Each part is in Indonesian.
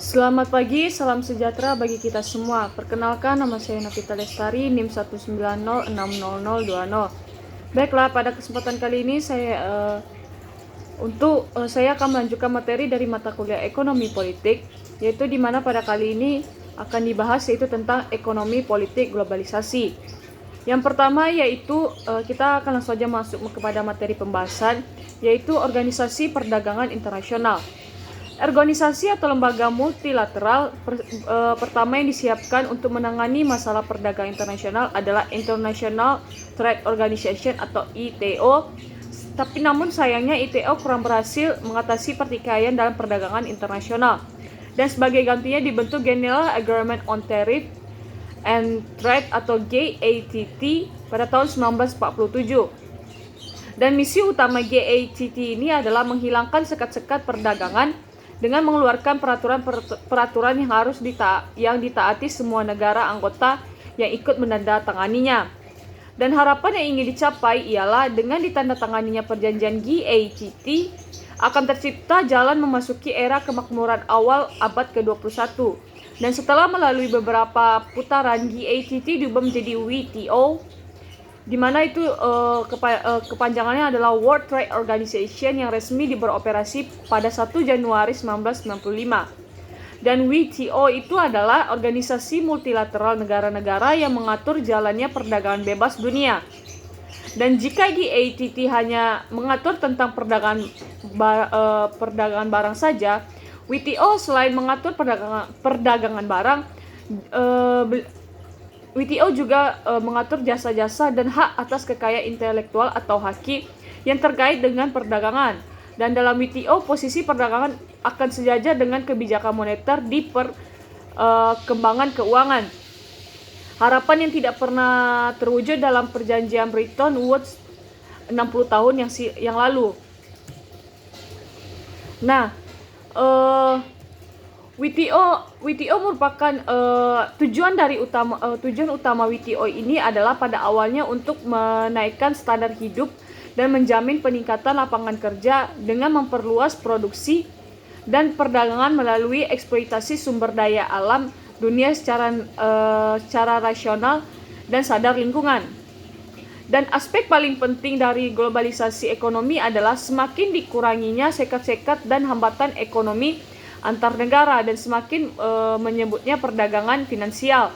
Selamat pagi, salam sejahtera bagi kita semua. Perkenalkan, nama saya Novita Lestari, NIM 190600020. Baiklah, pada kesempatan kali ini saya akan melanjutkan materi dari mata kuliah Ekonomi Politik, yaitu di mana pada kali ini akan dibahas yaitu tentang ekonomi politik globalisasi. Yang pertama yaitu kita akan langsung saja masuk kepada materi pembahasan, yaitu organisasi perdagangan internasional. Organisasi atau lembaga multilateral pertama yang disiapkan untuk menangani masalah perdagangan internasional adalah International Trade Organization atau ITO. Tapi namun sayangnya ITO kurang berhasil mengatasi pertikaian dalam perdagangan internasional. Dan sebagai gantinya dibentuk General Agreement on Tariff and Trade atau GATT pada tahun 1947. Dan misi utama GATT ini adalah menghilangkan sekat-sekat perdagangan dengan mengeluarkan peraturan yang harus ditaati semua negara anggota yang ikut menandatanganinya. Dan harapan yang ingin dicapai ialah dengan ditandatanganinya perjanjian GATT akan tercipta jalan memasuki era kemakmuran awal abad ke-21. Dan setelah melalui beberapa putaran, GATT diubah menjadi WTO, di mana itu kepanjangannya adalah World Trade Organization yang resmi beroperasi pada 1 Januari 1995. Dan WTO itu adalah organisasi multilateral negara-negara yang mengatur jalannya perdagangan bebas dunia. Dan jika GATT hanya mengatur tentang perdagangan barang saja, WTO selain mengatur perdagangan barang, WTO juga mengatur jasa-jasa dan hak atas kekayaan intelektual atau haki yang terkait dengan perdagangan. Dan dalam WTO, posisi perdagangan akan sejajar dengan kebijakan moneter di perkembangan keuangan. Harapan yang tidak pernah terwujud dalam perjanjian Bretton Woods 60 tahun yang lalu. Nah, WTO merupakan tujuan utama WTO ini adalah pada awalnya untuk menaikkan standar hidup dan menjamin peningkatan lapangan kerja dengan memperluas produksi dan perdagangan melalui eksploitasi sumber daya alam dunia secara rasional dan sadar lingkungan. Dan aspek paling penting dari globalisasi ekonomi adalah semakin dikuranginya sekat-sekat dan hambatan ekonomi antar negara dan semakin menyebutnya perdagangan finansial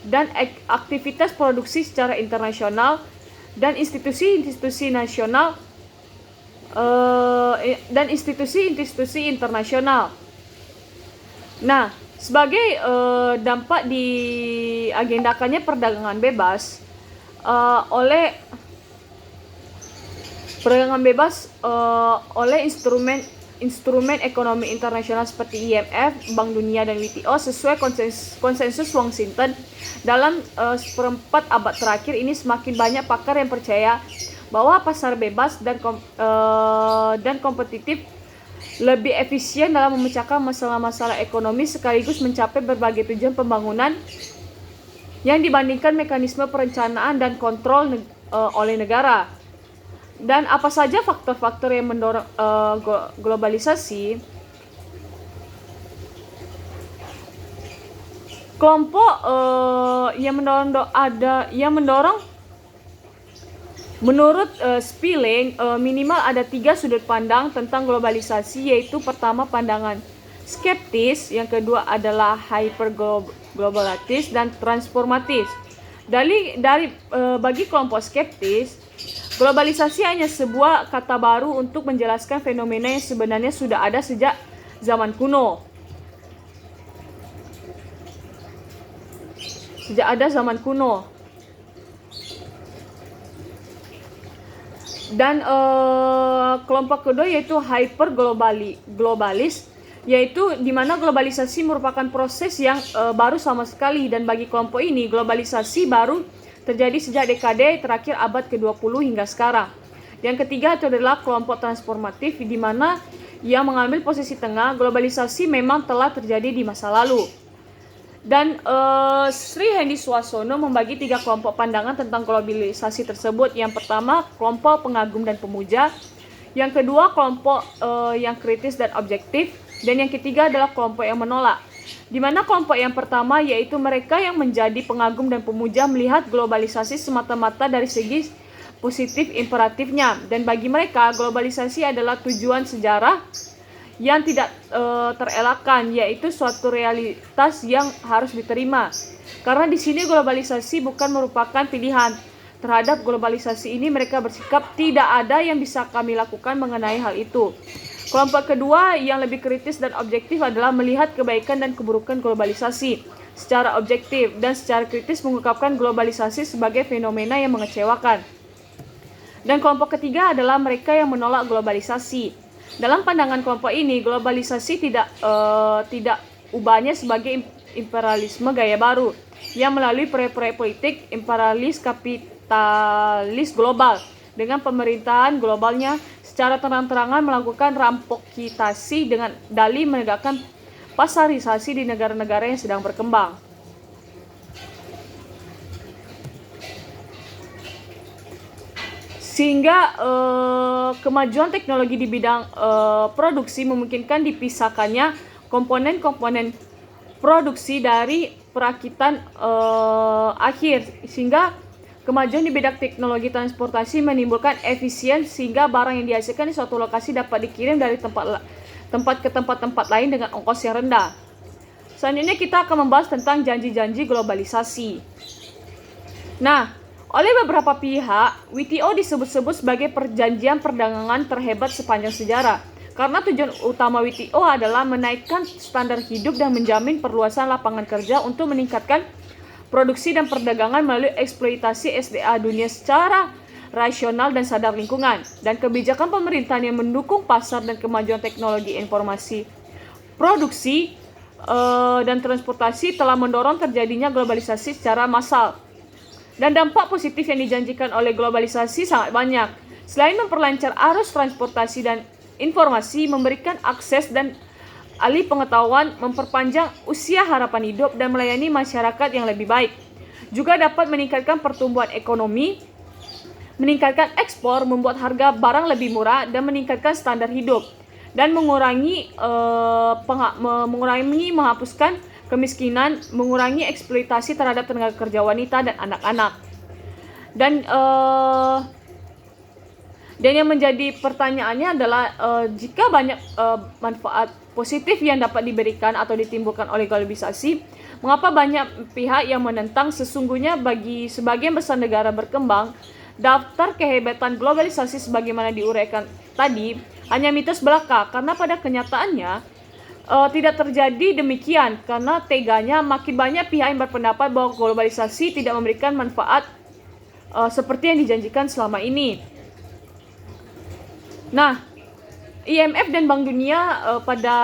dan aktivitas produksi secara internasional dan institusi-institusi nasional dan institusi-institusi internasional. Nah, sebagai dampak diagendakannya perdagangan bebas oleh instrumen ekonomi internasional seperti IMF, Bank Dunia, dan WTO sesuai konsensus Washington. Dalam seperempat abad terakhir ini semakin banyak pakar yang percaya bahwa pasar bebas dan kompetitif lebih efisien dalam memecahkan masalah-masalah ekonomi sekaligus mencapai berbagai tujuan pembangunan yang dibandingkan mekanisme perencanaan dan kontrol oleh negara. Dan apa saja faktor-faktor yang mendorong globalisasi? Kelompok yang mendorong menurut Spilling minimal ada 3 sudut pandang tentang globalisasi, yaitu pertama pandangan skeptis, yang kedua adalah hyperglobalitis dan transformatis. Bagi kelompok skeptis, globalisasi hanya sebuah kata baru untuk menjelaskan fenomena yang sebenarnya sudah ada sejak zaman kuno. Dan kelompok kedua yaitu hyperglobalis, yaitu di mana globalisasi merupakan proses yang baru sama sekali, dan bagi kelompok ini globalisasi baru terjadi sejak dekade terakhir abad ke-20 hingga sekarang. Yang ketiga itu adalah kelompok transformatif, di mana yang mengambil posisi tengah, globalisasi memang telah terjadi di masa lalu. Dan Sri Hendy Swasono membagi 3 kelompok pandangan tentang globalisasi tersebut. Yang pertama, kelompok pengagum dan pemuja. Yang kedua, kelompok yang kritis dan objektif. Dan yang ketiga adalah kelompok yang menolak, di mana kelompok yang pertama yaitu mereka yang menjadi pengagum dan pemuja melihat globalisasi semata-mata dari segi positif imperatifnya, dan bagi mereka globalisasi adalah tujuan sejarah yang tidak terelakkan, yaitu suatu realitas yang harus diterima. Karena di sini globalisasi bukan merupakan pilihan. Terhadap globalisasi ini mereka bersikap tidak ada yang bisa kami lakukan mengenai hal itu. Kelompok kedua yang lebih kritis dan objektif adalah melihat kebaikan dan keburukan globalisasi secara objektif dan secara kritis mengungkapkan globalisasi sebagai fenomena yang mengecewakan. Dan kelompok ketiga adalah mereka yang menolak globalisasi. Dalam pandangan kelompok ini, globalisasi tidak ubahnya sebagai imperialisme gaya baru yang melalui proyek-proyek politik imperialis kapitalis global dengan pemerintahan globalnya secara terang-terangan melakukan rampokitasi dengan dalih menegakkan pasarisasi di negara-negara yang sedang berkembang. Sehingga kemajuan teknologi di bidang produksi memungkinkan dipisahkannya komponen-komponen produksi dari perakitan akhir, sehingga kemajuan di bidang teknologi transportasi menimbulkan efisien sehingga barang yang dihasilkan di suatu lokasi dapat dikirim dari tempat ke tempat lain dengan ongkos yang rendah. Selanjutnya kita akan membahas tentang janji-janji globalisasi. Nah, oleh beberapa pihak, WTO disebut-sebut sebagai perjanjian perdagangan terhebat sepanjang sejarah. Karena tujuan utama WTO adalah menaikkan standar hidup dan menjamin perluasan lapangan kerja untuk meningkatkan produksi dan perdagangan melalui eksploitasi SDA dunia secara rasional dan sadar lingkungan. Dan kebijakan pemerintahan yang mendukung pasar dan kemajuan teknologi informasi, produksi, dan transportasi telah mendorong terjadinya globalisasi secara massal. Dan dampak positif yang dijanjikan oleh globalisasi sangat banyak. Selain memperlancar arus transportasi dan informasi, memberikan akses dan alih pengetahuan, memperpanjang usia harapan hidup, dan melayani masyarakat yang lebih baik. Juga dapat meningkatkan pertumbuhan ekonomi, meningkatkan ekspor, membuat harga barang lebih murah, dan meningkatkan standar hidup. Dan menghapuskan kemiskinan, mengurangi eksploitasi terhadap tenaga kerja wanita dan anak-anak. Dan yang menjadi pertanyaannya adalah jika banyak manfaat positif yang dapat diberikan atau ditimbulkan oleh globalisasi, mengapa banyak pihak yang menentang? Sesungguhnya bagi sebagian besar negara berkembang, daftar kehebatan globalisasi sebagaimana diuraikan tadi hanya mitos belaka, karena pada kenyataannya tidak terjadi demikian, karena teganya makin banyak pihak yang berpendapat bahwa globalisasi tidak memberikan manfaat seperti yang dijanjikan selama ini. Nah, IMF dan Bank Dunia pada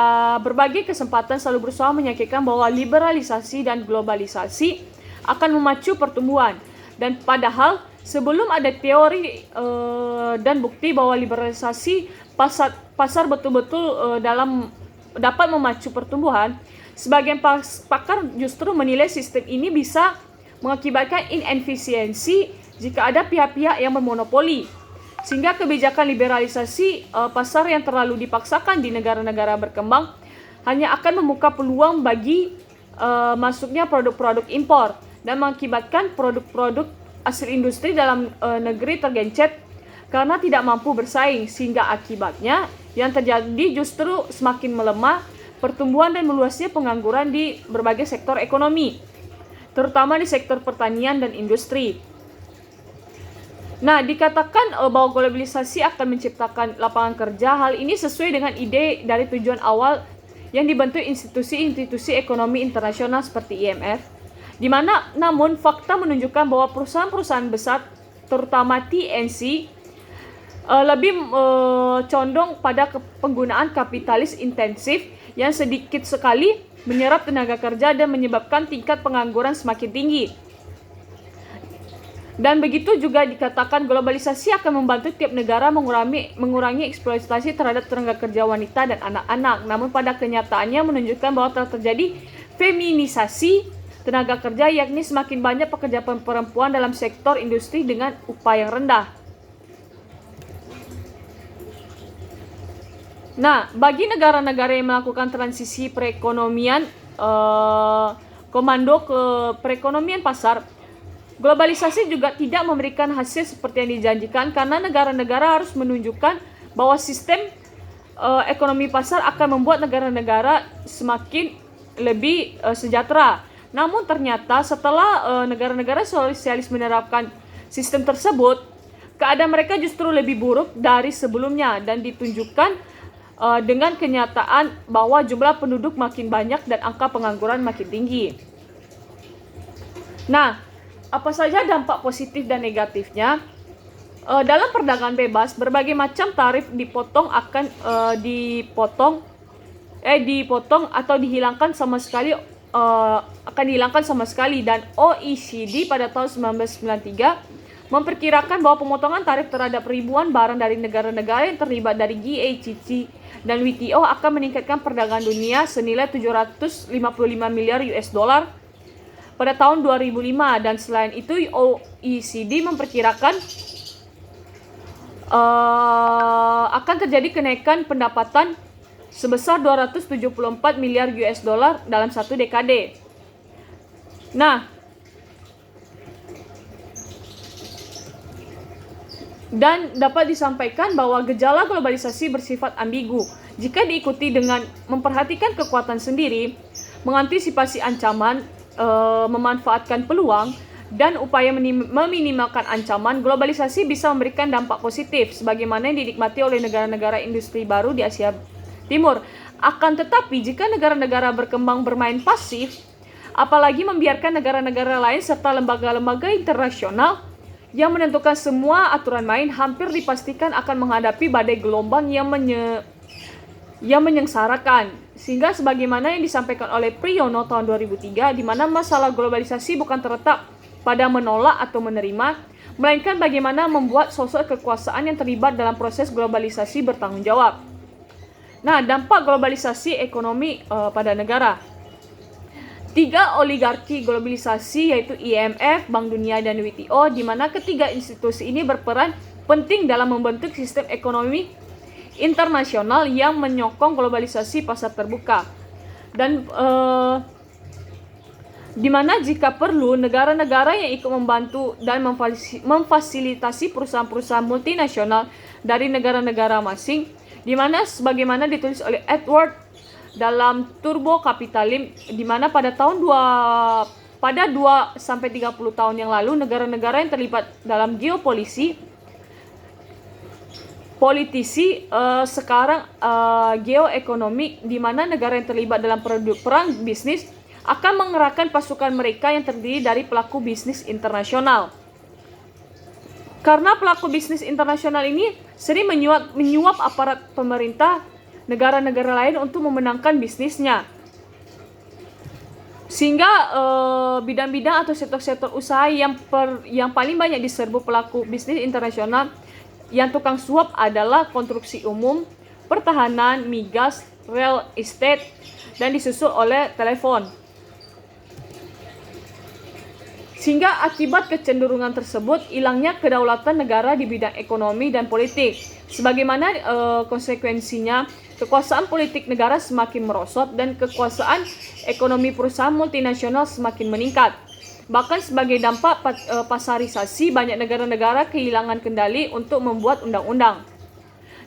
berbagai kesempatan selalu berusaha meyakinkan bahwa liberalisasi dan globalisasi akan memacu pertumbuhan. Dan padahal sebelum ada teori dan bukti bahwa liberalisasi pasar betul-betul dapat memacu pertumbuhan, sebagian pakar justru menilai sistem ini bisa mengakibatkan inefisiensi jika ada pihak-pihak yang bermonopoli. Sehingga kebijakan liberalisasi pasar yang terlalu dipaksakan di negara-negara berkembang hanya akan membuka peluang bagi masuknya produk-produk impor dan mengakibatkan produk-produk hasil industri dalam negeri tergencet karena tidak mampu bersaing, sehingga akibatnya yang terjadi justru semakin melemah pertumbuhan dan meluasnya pengangguran di berbagai sektor ekonomi, terutama di sektor pertanian dan industri. Nah, dikatakan bahwa globalisasi akan menciptakan lapangan kerja. Hal ini sesuai dengan ide dari tujuan awal yang dibentuk institusi-institusi ekonomi internasional seperti IMF, namun fakta menunjukkan bahwa perusahaan-perusahaan besar, terutama TNC, lebih condong pada penggunaan kapitalis intensif yang sedikit sekali menyerap tenaga kerja dan menyebabkan tingkat pengangguran semakin tinggi. Dan begitu juga dikatakan globalisasi akan membantu tiap negara mengurangi eksploitasi terhadap tenaga kerja wanita dan anak-anak. Namun pada kenyataannya menunjukkan bahwa telah terjadi feminisasi tenaga kerja, yakni semakin banyak pekerja perempuan dalam sektor industri dengan upah yang rendah. Nah, bagi negara-negara yang melakukan transisi perekonomian komando ke perekonomian pasar, globalisasi juga tidak memberikan hasil seperti yang dijanjikan karena negara-negara harus menunjukkan bahwa sistem ekonomi pasar akan membuat negara-negara semakin lebih sejahtera. Namun ternyata setelah negara-negara sosialis menerapkan sistem tersebut, keadaan mereka justru lebih buruk dari sebelumnya dan ditunjukkan dengan kenyataan bahwa jumlah penduduk makin banyak dan angka pengangguran makin tinggi. Nah, apa saja dampak positif dan negatifnya? Dalam perdagangan bebas, berbagai macam tarif dipotong atau dihilangkan sama sekali, dan OECD pada tahun 1993 memperkirakan bahwa pemotongan tarif terhadap ribuan barang dari negara-negara yang terlibat dari GATT dan WTO akan meningkatkan perdagangan dunia senilai 755 miliar US dollar pada tahun 2005, dan selain itu OECD memperkirakan akan terjadi kenaikan pendapatan sebesar 274 miliar US dollar dalam satu dekade. Nah, dan dapat disampaikan bahwa gejala globalisasi bersifat ambigu. Jika diikuti dengan memperhatikan kekuatan sendiri, mengantisipasi ancaman, memanfaatkan peluang, dan upaya meminimalkan ancaman, globalisasi bisa memberikan dampak positif sebagaimana yang dinikmati oleh negara-negara industri baru di Asia Timur. Akan tetapi, jika negara-negara berkembang bermain pasif, apalagi membiarkan negara-negara lain serta lembaga-lembaga internasional yang menentukan semua aturan main, hampir dipastikan akan menghadapi badai gelombang yang menyengsarakan. Sehingga sebagaimana yang disampaikan oleh Priyono tahun 2003, di mana masalah globalisasi bukan terletak pada menolak atau menerima, melainkan bagaimana membuat sosok kekuasaan yang terlibat dalam proses globalisasi bertanggung jawab. Nah, dampak globalisasi ekonomi pada negara. 3 oligarki globalisasi yaitu IMF, Bank Dunia, dan WTO, di mana ketiga institusi ini berperan penting dalam membentuk sistem ekonomi internasional yang menyokong globalisasi pasar terbuka. Dan di mana jika perlu negara-negara yang ikut membantu dan memfasilitasi perusahaan-perusahaan multinasional dari negara-negara masing, di mana sebagaimana ditulis oleh Edward dalam Turbo Kapitalisme, di mana pada 2 sampai 30 tahun yang lalu negara-negara yang terlibat dalam geopolitisi sekarang geoekonomi, di mana negara yang terlibat dalam perang bisnis akan mengerahkan pasukan mereka yang terdiri dari pelaku bisnis internasional. Karena pelaku bisnis internasional ini sering menyuap aparat pemerintah negara-negara lain untuk memenangkan bisnisnya. Sehingga bidang-bidang atau sektor-sektor usaha yang paling banyak diserbu pelaku bisnis internasional yang tukang suap adalah konstruksi umum, pertahanan, migas, real estate, dan disusul oleh telepon. Sehingga akibat kecenderungan tersebut, hilangnya kedaulatan negara di bidang ekonomi dan politik. Sebagaimana konsekuensinya, kekuasaan politik negara semakin merosot dan kekuasaan ekonomi perusahaan multinasional semakin meningkat. Bahkan sebagai dampak pasarisasi, banyak negara-negara kehilangan kendali untuk membuat undang-undang.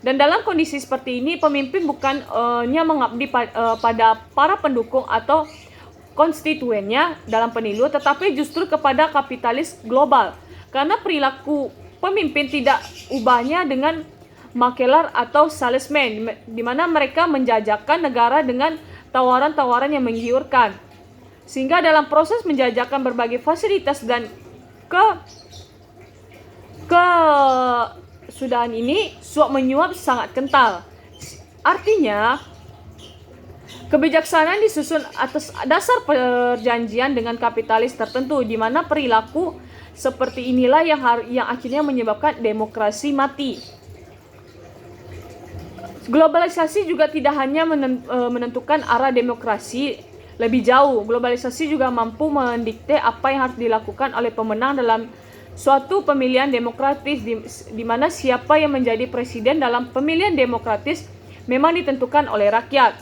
Dan dalam kondisi seperti ini, pemimpin bukannya mengabdi pada para pendukung atau konstituennya dalam pemilu, tetapi justru kepada kapitalis global. Karena perilaku pemimpin tidak ubahnya dengan makelar atau salesman, di mana mereka menjajakan negara dengan tawaran-tawaran yang menggiurkan. Sehingga dalam proses menjajakan berbagai fasilitas dan kesudahan ini, suap menyuap sangat kental. Artinya, kebijaksanaan disusun atas dasar perjanjian dengan kapitalis tertentu, di mana perilaku seperti inilah yang akhirnya menyebabkan demokrasi mati. Globalisasi juga tidak hanya menentukan arah demokrasi lebih jauh. Globalisasi juga mampu mendikte apa yang harus dilakukan oleh pemenang dalam suatu pemilihan demokratis, di mana siapa yang menjadi presiden dalam pemilihan demokratis memang ditentukan oleh rakyat.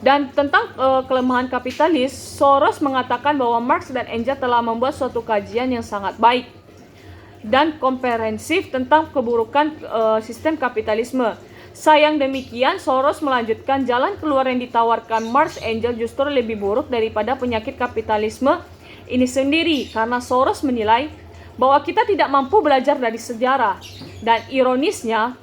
Dan tentang kelemahan kapitalis, Soros mengatakan bahwa Marx dan Engels telah membuat suatu kajian yang sangat baik dan komprehensif tentang keburukan sistem kapitalisme. Sayang demikian, Soros melanjutkan jalan keluar yang ditawarkan Marx Engels justru lebih buruk daripada penyakit kapitalisme ini sendiri, karena Soros menilai bahwa kita tidak mampu belajar dari sejarah. Dan ironisnya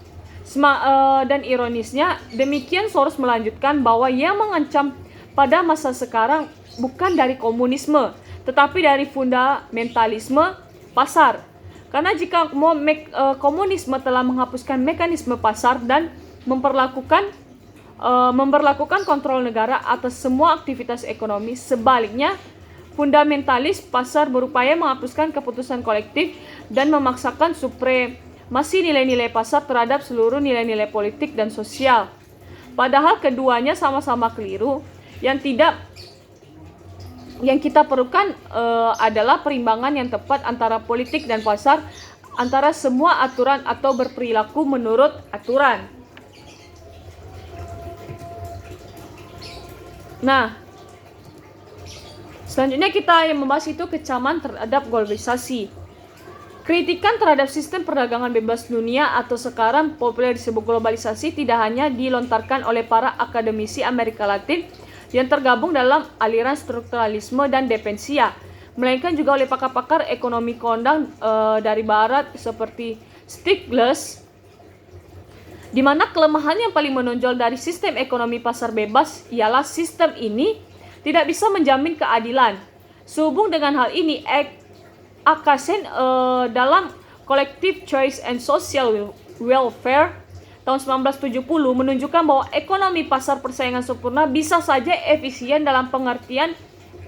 demikian Soros melanjutkan bahwa yang mengancam pada masa sekarang bukan dari komunisme, tetapi dari fundamentalisme pasar. Karena jika komunisme telah menghapuskan mekanisme pasar dan memperlakukan kontrol negara atas semua aktivitas ekonomi, sebaliknya fundamentalis pasar berupaya menghapuskan keputusan kolektif dan memaksakan supremasi nilai-nilai pasar terhadap seluruh nilai-nilai politik dan sosial. Padahal keduanya sama-sama keliru. Yang kita perlukan adalah perimbangan yang tepat antara politik dan pasar, antara semua aturan atau berperilaku menurut aturan. Nah, selanjutnya kita yang membahas itu kecaman terhadap globalisasi. Kritikan terhadap sistem perdagangan bebas dunia atau sekarang populer disebut globalisasi tidak hanya dilontarkan oleh para akademisi Amerika Latin yang tergabung dalam aliran strukturalisme dan depensia, melainkan juga oleh pakar-pakar ekonomi kondang dari barat seperti Stiglitz, di mana kelemahan yang paling menonjol dari sistem ekonomi pasar bebas ialah sistem ini tidak bisa menjamin keadilan. Sehubung dengan hal ini, Akasen dalam Collective Choice and Social Welfare tahun 1970 menunjukkan bahwa ekonomi pasar persaingan sempurna bisa saja efisien dalam pengertian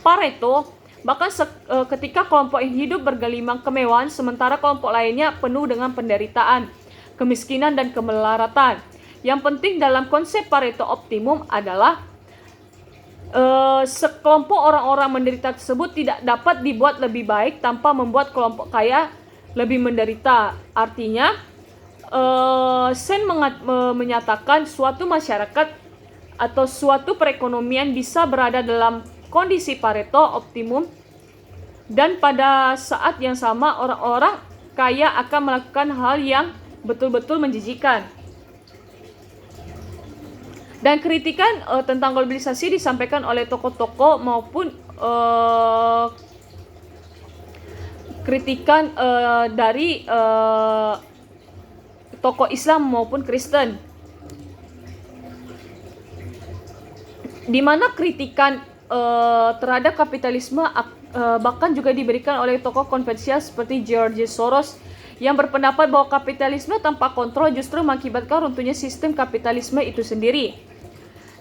Pareto, bahkan ketika kelompok yang hidup bergelimang kemewahan sementara kelompok lainnya penuh dengan penderitaan, kemiskinan, dan kemelaratan. Yang penting dalam konsep Pareto optimum adalah sekelompok orang-orang menderita tersebut tidak dapat dibuat lebih baik tanpa membuat kelompok kaya lebih menderita. Artinya, Sen menyatakan suatu masyarakat atau suatu perekonomian bisa berada dalam kondisi Pareto optimum dan pada saat yang sama orang-orang kaya akan melakukan hal yang betul-betul menjijikan. Dan kritikan tentang globalisasi disampaikan oleh tokoh-tokoh maupun kritikan dari tokoh Islam maupun Kristen, di mana kritikan terhadap kapitalisme bahkan juga diberikan oleh tokoh konvensional seperti George Soros yang berpendapat bahwa kapitalisme tanpa kontrol justru mengakibatkan runtuhnya sistem kapitalisme itu sendiri.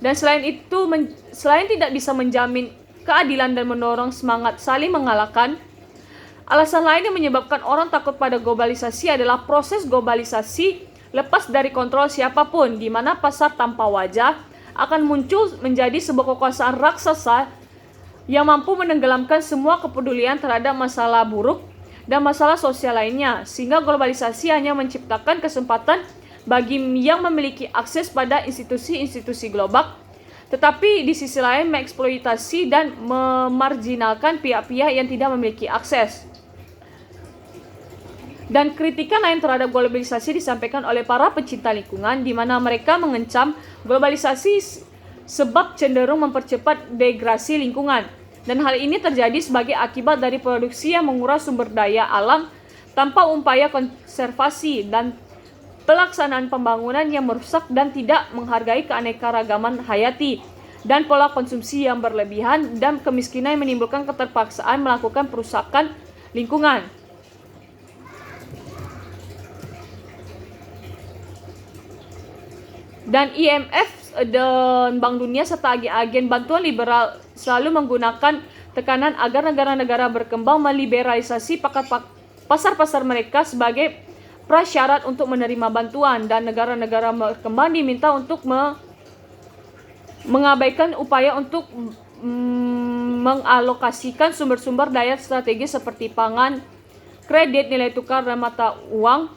Dan selain tidak bisa menjamin keadilan dan mendorong semangat saling mengalahkan, alasan lain yang menyebabkan orang takut pada globalisasi adalah proses globalisasi lepas dari kontrol siapapun, di mana pasar tanpa wajah akan muncul menjadi sebuah kekuasaan raksasa yang mampu menenggelamkan semua kepedulian terhadap masalah buruk dan masalah sosial lainnya, sehingga globalisasi hanya menciptakan kesempatan bagi yang memiliki akses pada institusi-institusi global, tetapi di sisi lain mengeksploitasi dan memarginalkan pihak-pihak yang tidak memiliki akses. Dan kritikan lain terhadap globalisasi disampaikan oleh para pecinta lingkungan, di mana mereka mengecam globalisasi sebab cenderung mempercepat degradasi lingkungan. Dan hal ini terjadi sebagai akibat dari produksi yang menguras sumber daya alam tanpa upaya konservasi dan pelaksanaan pembangunan yang merusak dan tidak menghargai keanekaragaman hayati, dan pola konsumsi yang berlebihan dan kemiskinan yang menimbulkan keterpaksaan melakukan perusakan lingkungan. Dan IMF dan Bank Dunia serta agen-agen bantuan liberal selalu menggunakan tekanan agar negara-negara berkembang meliberalisasi pasar-pasar mereka sebagai prasyarat untuk menerima bantuan, dan negara-negara berkembang diminta untuk mengabaikan upaya untuk mengalokasikan sumber-sumber daya strategis seperti pangan, kredit, nilai tukar, dan mata uang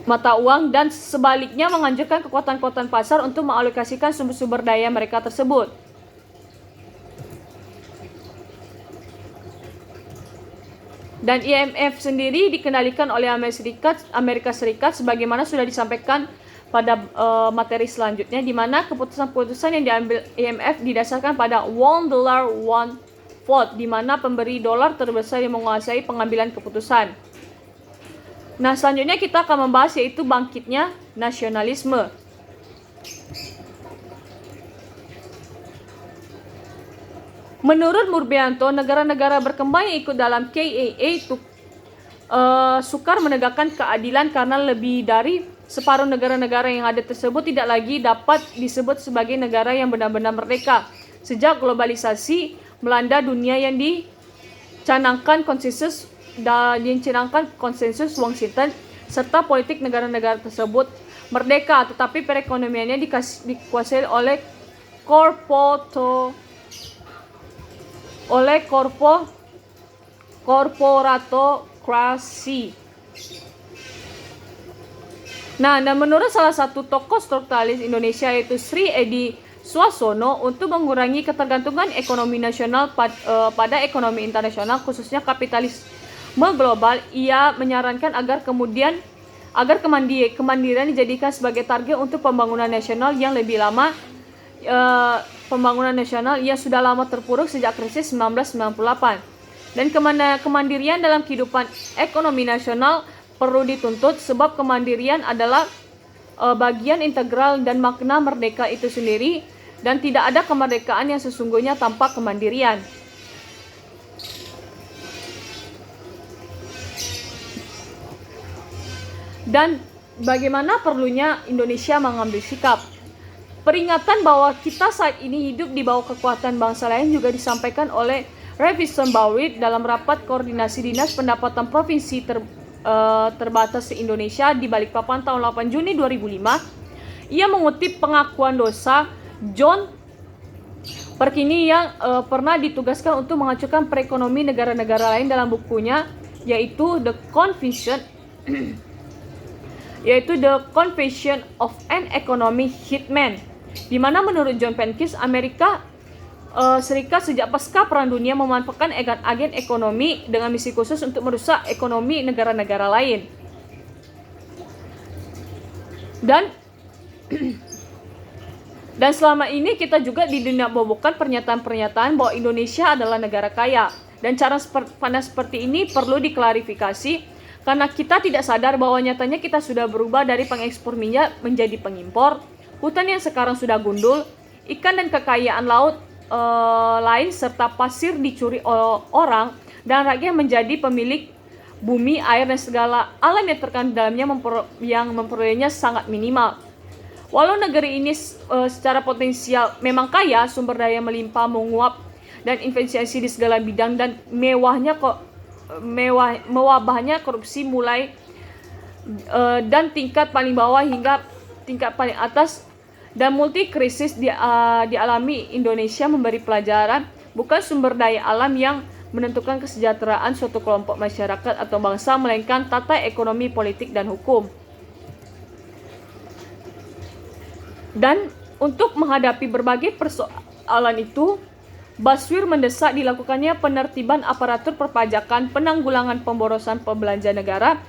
mata uang, dan sebaliknya menganjurkan kekuatan-kekuatan pasar untuk mengalokasikan sumber-sumber daya mereka tersebut. Dan IMF sendiri dikendalikan oleh Amerika Serikat sebagaimana sudah disampaikan pada materi selanjutnya, di mana keputusan-keputusan yang diambil IMF didasarkan pada $1 one vote, di mana pemberi dolar terbesar yang menguasai pengambilan keputusan. Nah, selanjutnya kita akan membahas yaitu bangkitnya nasionalisme. Menurut Murbianto, negara-negara berkembang yang ikut dalam KAA sukar menegakkan keadilan karena lebih dari separuh negara-negara yang ada tersebut tidak lagi dapat disebut sebagai negara yang benar-benar merdeka. Sejak globalisasi melanda dunia yang dicanangkan konsensus Washington serta politik negara-negara tersebut merdeka, tetapi perekonomiannya dikuasai oleh korporatokrasi. Nah, dan menurut salah satu tokoh strukturalis Indonesia yaitu Sri Edi Suasono, untuk mengurangi ketergantungan ekonomi nasional pada ekonomi internasional khususnya kapitalisme global, ia menyarankan agar kemandirian dijadikan sebagai target untuk pembangunan nasional yang lebih lama. Pembangunan nasional ia sudah lama terpuruk sejak krisis 1998, dan kemandirian dalam kehidupan ekonomi nasional perlu dituntut sebab kemandirian adalah bagian integral dan makna merdeka itu sendiri, dan tidak ada kemerdekaan yang sesungguhnya tanpa kemandirian. Dan bagaimana perlunya Indonesia mengambil sikap. Peringatan bahwa kita saat ini hidup di bawah kekuatan bangsa lain juga disampaikan oleh Ravison Baurit dalam rapat koordinasi Dinas Pendapatan Provinsi terbatas se-Indonesia di Balikpapan tahun 8 Juni 2005. Ia mengutip pengakuan dosa John Perkini yang pernah ditugaskan untuk menghancurkan perekonomian negara-negara lain dalam bukunya yaitu The Confession of an Economic Hitman, di mana menurut John Perkins Amerika Serikat sejak pasca Perang Dunia memanfaatkan agen ekonomi dengan misi khusus untuk merusak ekonomi negara-negara lain. Dan selama ini kita juga didinabobokan pernyataan-pernyataan bahwa Indonesia adalah negara kaya. Dan cara pandang seperti ini perlu diklarifikasi karena kita tidak sadar bahwa nyatanya kita sudah berubah dari pengekspor minyak menjadi pengimpor. Hutan yang sekarang sudah gundul, ikan dan kekayaan laut lain serta pasir dicuri orang, dan rakyat menjadi pemilik bumi, air, dan segala alam yang terkandung dalamnya yang memperolehnya sangat minimal. Walau negeri ini secara potensial memang kaya, sumber daya melimpah, menguap, dan investasi di segala bidang, dan mewabahnya korupsi mulai dan tingkat paling bawah hingga tingkat paling atas, dan multi krisis dialami Indonesia memberi pelajaran bukan sumber daya alam yang menentukan kesejahteraan suatu kelompok masyarakat atau bangsa, melainkan tata ekonomi, politik, dan hukum. Dan untuk menghadapi berbagai persoalan itu, Baswir mendesak dilakukannya penertiban aparatur perpajakan, penanggulangan pemborosan belanja negara,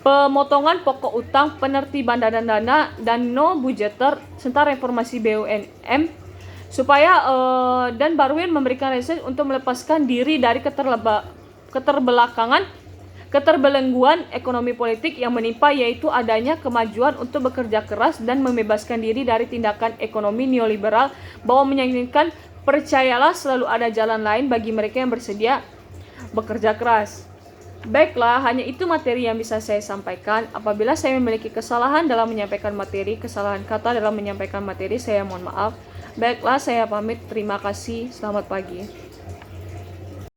pemotongan pokok utang, penertiban dana-dana dan no budgeter, serta reformasi BUMN supaya dan Barwin memberikan research untuk melepaskan diri dari keterbelengguan ekonomi politik yang menimpa, yaitu adanya kemajuan untuk bekerja keras dan membebaskan diri dari tindakan ekonomi neoliberal bahwa menyanyikan percayalah selalu ada jalan lain bagi mereka yang bersedia bekerja keras. Baiklah, hanya itu materi yang bisa saya sampaikan. Apabila saya memiliki kesalahan dalam menyampaikan materi, kesalahan kata dalam menyampaikan materi, saya mohon maaf. Baiklah, saya pamit. Terima kasih. Selamat pagi.